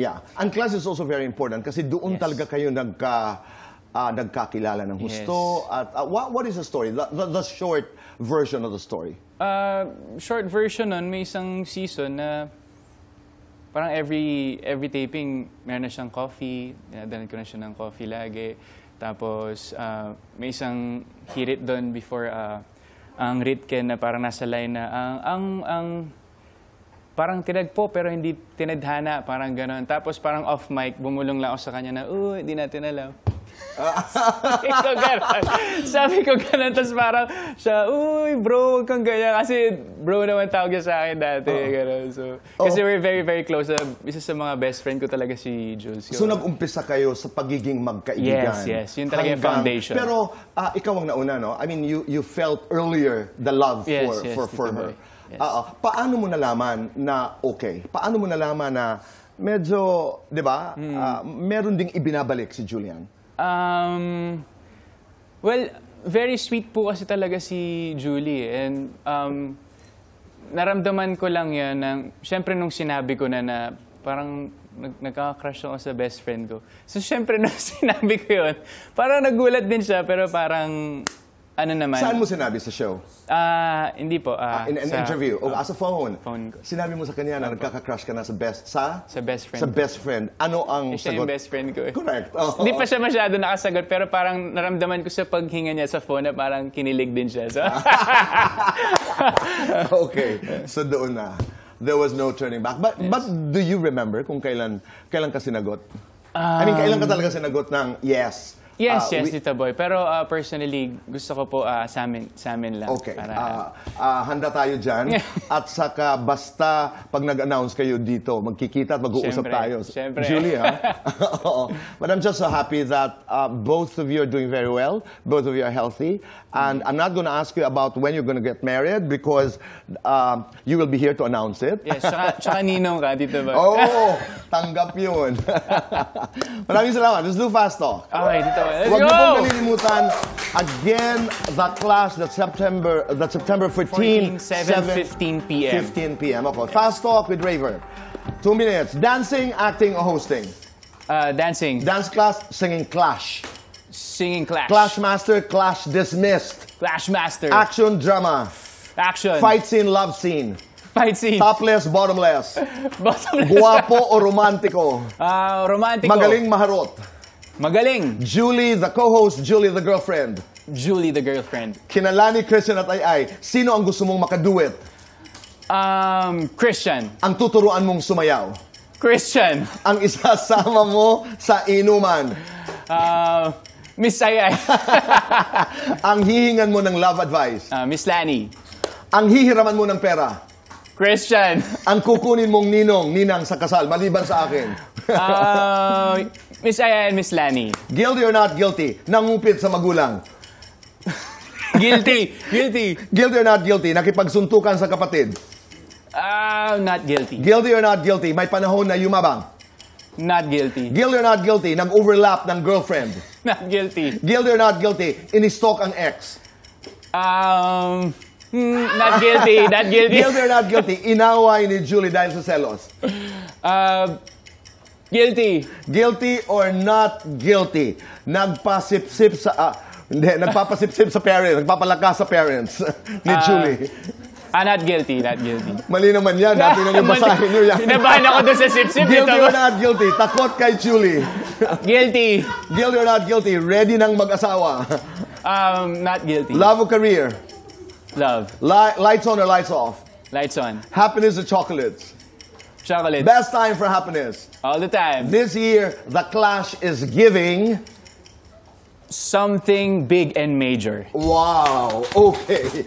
Yeah. And class is also very important kasi doon talaga kayo nagkakilala ng husto. At what is the story? The short version of the story. Short version nun, may isang season na parang every taping, meron na siyang coffee. Dinadalan ko na siya ng coffee lagi. Tapos, may isang hirit doon before ang Ritken na parang nasa line na parang tinagpo pero hindi tinadhana, parang gano'n. Tapos parang off mic, bumulong lang ako sa kanya na, hindi natin alam. Sabi ko gano'n. Tapos parang siya, bro, huwag kang ganyan. Kasi bro naman tawag niya sa akin dati. So, kasi we're very, very close. Isa sa mga best friend ko talaga si Jules. So nag-umpisa kayo sa pagiging magkaibigan. Yes. Yun talaga yung foundation. Pero ikaw ang nauna, no? I mean, you felt earlier the love for her. Yes. Paano mo nalaman na okay? Paano mo nalaman na medyo, di ba, meron ding ibinabalik si Julian? Well, very sweet po kasi talaga si Julie. And naramdaman ko lang yan. Siyempre, nung sinabi ko na parang nagkaka-crush ako sa best friend ko. So, siyempre, nung sinabi ko yun, parang nagulat din siya, pero parang ano naman. Saan mo sinabi sa show? Hindi po. In an interview? O sa phone? Phone ko. Sinabi mo sa kanya na nagkaka-crush ka na sa best friend? Sa best friend. Ano ang siya sagot? Yung best friend ko. Correct. Hindi pa siya masyado nakasagot, pero parang naramdaman ko sa paghinga niya sa phone na parang kinilig din siya. So. Okay. So doon na. There was no turning back. But do you remember kung kailan ka sinagot? I mean, kailan ka talaga sinagot ng yes? Yes, Tito Boy. Pero personally, gusto ko po sa amin lang. Okay. Handa tayo dyan. At saka basta pag nag-announce kayo dito, magkikita at mag-uusap tayo. Siyempre. Julie, ha? But I'm just so happy that both of you are doing very well. Both of you are healthy. And I'm not going to ask you about when you're going to get married because you will be here to announce it. Yes, tsaka ninong ka, Tito Boy. Tanggap yun. Maraming salamat. Let's do fast talk. Okay, Tito Boy. Huwag niyo pong kalilimutan, again, the class that's September 14, 7:15 p.m. 15 p.m. Okay. Fast talk with Raver. 2 minutes. Dancing, acting, or hosting? Dancing. Dance class, singing clash. Singing clash. Clash master, clash dismissed. Clash master. Action, drama. Action. Fight scene, love scene. Fight scene. Topless, bottomless. Bottomless. Guwapo o romantiko? Romantiko. Magaling, maharot. Magaling. Julie, the co-host. Julie, the girlfriend. Julie, the girlfriend. Kinalani, Christian at Ay. Sino ang gusto mong makaduet? Christian. Ang tuturuan mong sumayaw? Christian. Ang isasama mo sa inuman? Miss Ayay. Ang hihingan mo ng love advice? Miss Lani. Ang hihiraman mo ng pera? Christian. Ang kukunin mong ninang sa kasal, maliban sa akin? Miss Ayay and Miss Lani. Guilty or not guilty? Nangupit sa magulang? Guilty. Guilty. Guilty or not guilty? Nakipagsuntukan sa kapatid? Not guilty. Guilty or not guilty? May panahon na yumabang? Not guilty. Guilty or not guilty? Nag-overlap ng girlfriend? Not guilty. Guilty or not guilty? In-stalk ang ex? Not guilty. Not guilty. Guilty or not guilty? Inaway ni Julie dahil sa selos? Guilty. Guilty or not guilty? Nagpasipsip sa... nagpapasipsip sa parents. Nagpapalakas sa parents ni Julie. Not guilty. Not guilty. Mali naman yan. Natin na yung basahin nyo yan. Inabahan ako doon sa sip-sip. Guilty or not guilty? Takot kay Julie. Guilty. Guilty or not guilty? Ready ng mag-asawa? Not guilty. Love or career? Love. Lights on or lights off? Lights on. Happiness or chocolates? Chocolate. Best time for happiness? All the time. This year, The Clash is giving... something big and major. Wow. Okay.